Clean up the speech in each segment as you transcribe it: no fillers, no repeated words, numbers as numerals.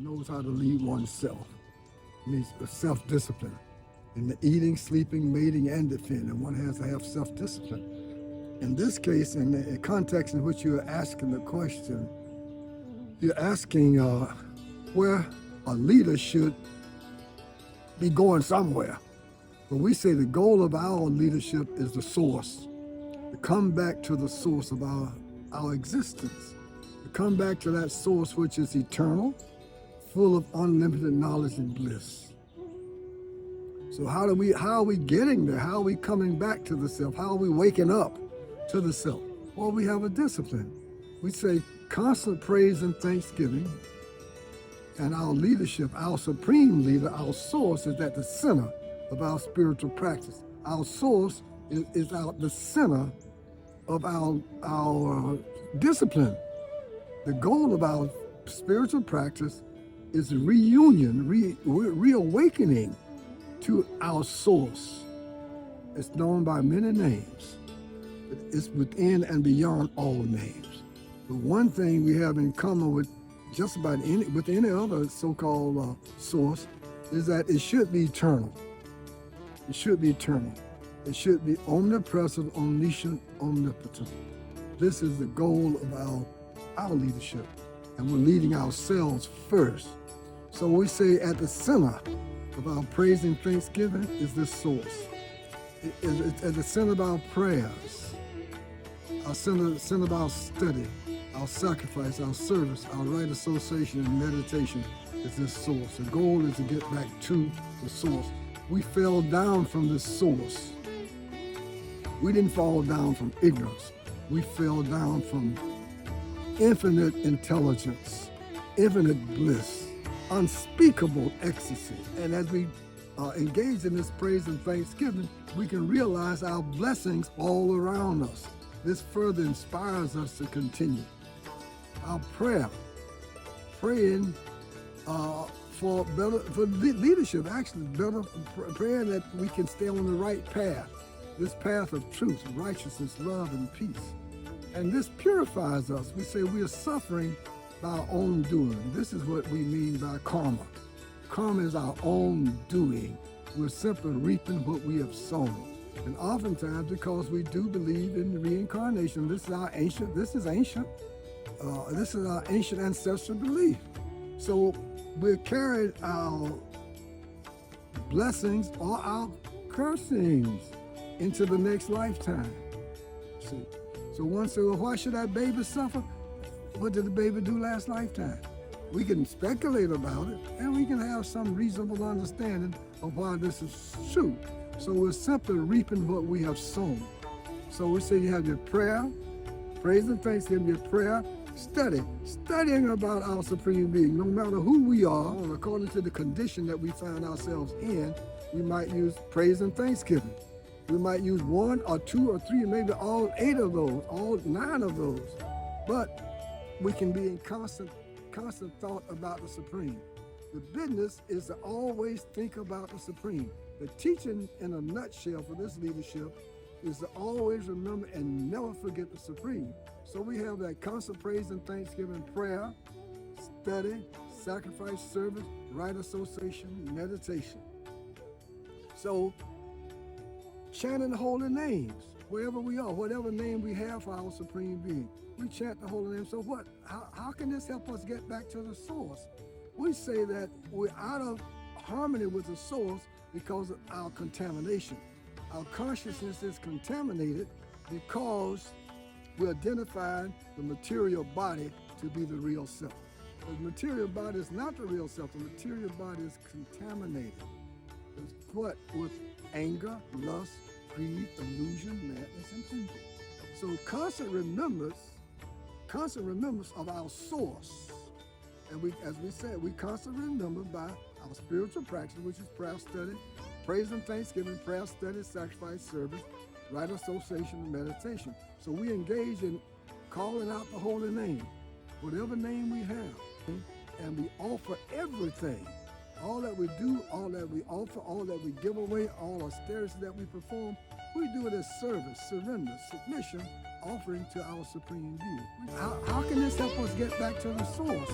knows how to lead oneself. It means self-discipline. In the eating, sleeping, mating, and defending, one has to have self-discipline. In this case, in the context in which you're asking the question, you're asking where a leader should be going somewhere. But we say the goal of our leadership is the source, to come back to the source of our existence, to come back to that source which is eternal, full of unlimited knowledge and bliss. So how are we getting there? How are we coming back to the self? How are we waking up to the self? Well, we have a discipline. We say constant praise and thanksgiving, and our leadership, our supreme leader, our source is at the center of our spiritual practice. Our source is at the center of our discipline. The goal of our spiritual practice is reunion, reawakening to our source. It's known by many names. It's within and beyond all names. The one thing we have in common with just about any other so-called source is that it should be eternal. It should be eternal. It should be omnipresent, omniscient, omnipotent. This is the goal of our leadership, and we're leading ourselves first. So we say at the center of our praise and thanksgiving is this source. It's at the center of our prayers, our center of our study, our sacrifice, our service, our right association and meditation is this source. The goal is to get back to the source. We fell down from this source. We didn't fall down from ignorance. We fell down from infinite intelligence, infinite bliss, unspeakable ecstasy. And as we engage in this praise and thanksgiving, we can realize our blessings all around us. This further inspires us to continue. Our praying for leadership, actually better prayer that we can stay on the right path, this path of truth, righteousness, love, and peace. And this purifies us. We say we are suffering by our own doing. This is what we mean by karma. Karma is our own doing. We're simply reaping what we have sown. And oftentimes, because we do believe in reincarnation, this is our ancient ancestral belief. So we carried our blessings or our cursings into the next lifetime. See? So one said, well, why should that baby suffer? What did the baby do last lifetime? We can speculate about it, and we can have some reasonable understanding of why this is true. So we're simply reaping what we have sown. So we say you have your prayer, praise and thanksgiving, your prayer, studying about our Supreme Being. No matter who we are, according to the condition that we find ourselves in, we might use praise and thanksgiving. We might use 1 or 2 or 3, maybe all 8 of those, all 9 of those. But we can be in constant thought about the Supreme. The business is to always think about the Supreme. The teaching in a nutshell for this leadership is to always remember and never forget the Supreme. So we have that constant praise and thanksgiving, prayer, study, sacrifice, service, right association, meditation. So chanting the holy names, wherever we are, whatever name we have for our Supreme Being, we chant the holy name. So what? How can this help us get back to the source? We say that we're out of harmony with the source because of our contamination. Our consciousness is contaminated because we identified the material body to be the real self. The material body is not the real self. The material body is contaminated. It's what? With anger, lust, greed, illusion, madness, and envy. So constant remembrance of our source. And as we said, we constantly remember by our spiritual practice, which is prayer, study, praise and thanksgiving, prayer, study, sacrifice, service, right association, and meditation. So we engage in calling out the holy name, whatever name we have, and we offer everything. All that we do, all that we offer, all that we give away, all austerities that we perform, we do it as service, surrender, submission, offering to our Supreme Being. How can this help us get back to the source?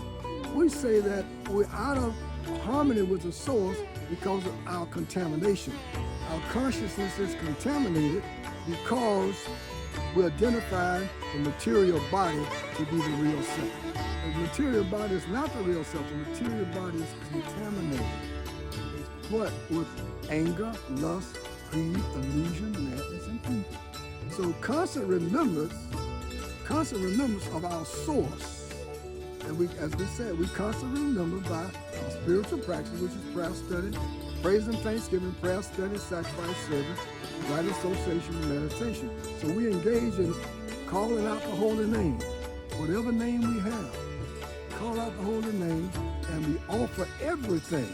We say that we're out of harmony with the source because of our contamination. Our consciousness is contaminated because we identify the material body to be the real self. The material body is not the real self. The material body is contaminated. What? With anger, lust, greed, illusion, madness, and evil. So constant remembrance of our source. And we, as we said, we constantly remember by our spiritual practice, which is prayer study, praise and thanksgiving, prayer study, sacrifice, service, right association, and meditation. So we engage in calling out the holy name, whatever name we have. Call out the holy name, and we offer everything.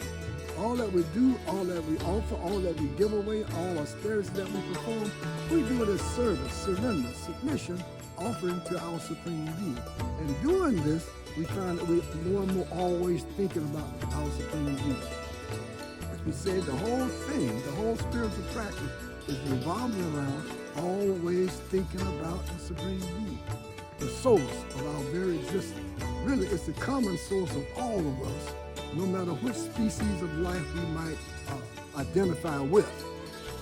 All that we do, all that we offer, all that we give away, all austerities that we perform, we do it as service, surrender, submission, offering to our Supreme Being. And doing this, we find that we're more and more always thinking about our Supreme Being. As we said, the whole thing, the whole spiritual practice is revolving around always thinking about the Supreme Being, the source of our very existence. Really, it's the common source of all of us, no matter which species of life we might identify with.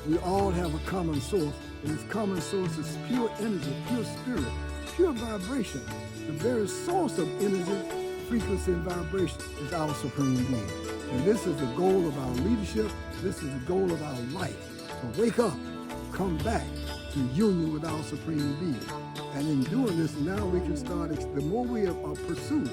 We all have a common source, and this common source is pure energy, pure spirit, pure vibration. The very source of energy, frequency, and vibration is our Supreme Being. And this is the goal of our leadership. This is the goal of our life. So wake up, come back to union with our Supreme Being. And in doing this, now we can start, the more we pursue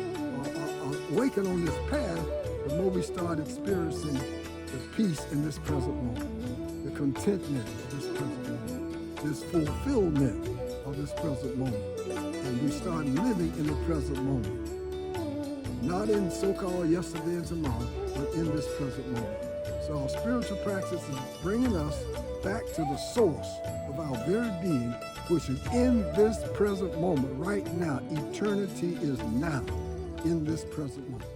or awaken on this path, the more we start experiencing the peace in this present moment, the contentment of this present moment, this fulfillment of this present moment. And we start living in the present moment, not in so-called yesterday and tomorrow, but in this present moment. So our spiritual practice is bringing us back to the source of our very being, which is in this present moment, right now. Eternity is now, in this present moment.